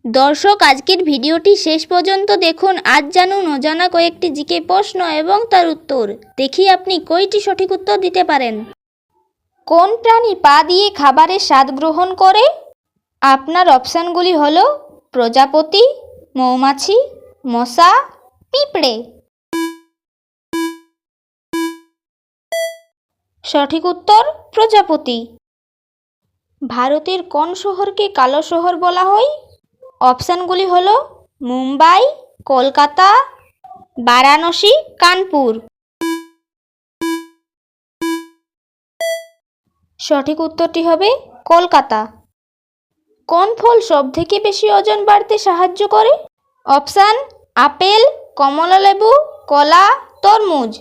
দর্শক, আজকের ভিডিওটি শেষ পর্যন্ত দেখুন। আজ জানুন অজানা কয়েকটি জিকে প্রশ্ন এবং তার উত্তর। দেখি আপনি কয়টি সঠিক উত্তর দিতে পারেন। কোন প্রাণী পা দিয়ে খাবারের স্বাদ গ্রহণ করে? আপনার অপশানগুলি হলো প্রজাপতি, মৌমাছি, মশা, পিঁপড়ে। সঠিক উত্তর প্রজাপতি। ভারতের কোন শহরকে কালো শহর বলা হয়? অপশানগুলি হলো মুম্বাই, কলকাতা, বারাণসী, কানপুর। সঠিক উত্তরটি হবে কলকাতা। কোন ফল সবথেকে বেশি ওজন বাড়তে সাহায্য করে? অপশান আপেল, কমলালেবু, কলা, তরমুজ।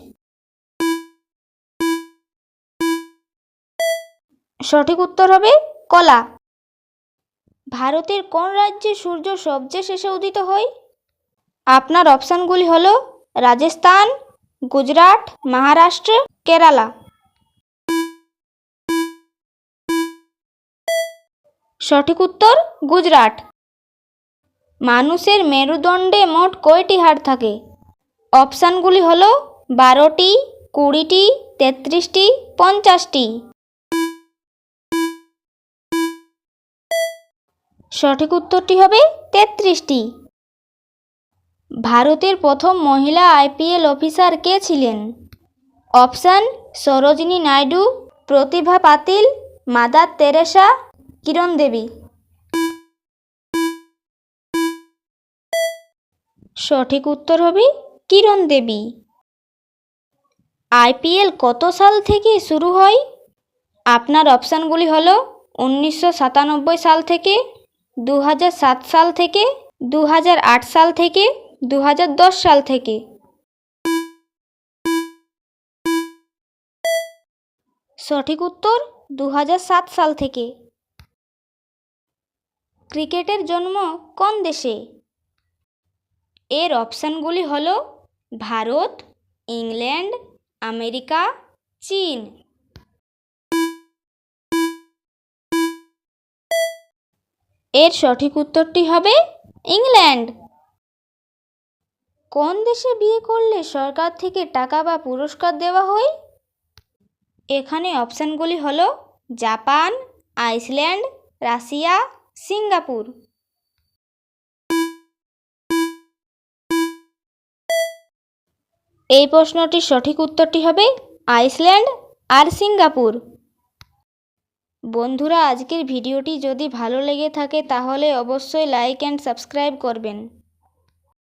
সঠিক উত্তর হবে কলা। ভারতের কোন রাজ্যে সূর্য সবচেয়ে শেষে উদিত হয়? আপনার অপশানগুলি হলো রাজস্থান, গুজরাট, মহারাষ্ট্র, কেরালা। সঠিক উত্তর গুজরাট। মানুষের মেরুদণ্ডে মোট কয়টি হাড় থাকে? অপশানগুলি হলো 12টি, 20টি, 33টি, 50টি। সঠিক উত্তরটি হবে 33টি। ভারতের প্রথম মহিলা আইপিএল অফিসার কে ছিলেন? অপশান সরোজিনী নাইডু, প্রতিভা পাতিল, মাদার তেরেসা, কিরণ দেবী। সঠিক উত্তর হবে কিরণ দেবী। আইপিএল কত সাল থেকে শুরু হয়? আপনার অপশানগুলি হলো 1997 সাল থেকে, 2007 সাল থেকে, 2008 সাল থেকে, 2010 সাল থেকে। সঠিক উত্তর 2007 সাল থেকে। ক্রিকেটের জন্ম কোন দেশে? এর অপশানগুলি হলো ভারত, ইংল্যান্ড, আমেরিকা, চীন। এর সঠিক উত্তরটি হবে ইংল্যান্ড। কোন দেশে বিয়ে করলে সরকার থেকে টাকা বা পুরস্কার দেওয়া হয়? এখানে অপশানগুলি হলো জাপান, আইসল্যান্ড, রাশিয়া, সিঙ্গাপুর। এই প্রশ্নটির সঠিক উত্তরটি হবে আইসল্যান্ড আর সিঙ্গাপুর। বন্ধুরা, আজকের ভিডিওটি যদি ভালো লেগে থাকে তাহলে অবশ্যই লাইক অ্যান্ড সাবস্ক্রাইব করবেন।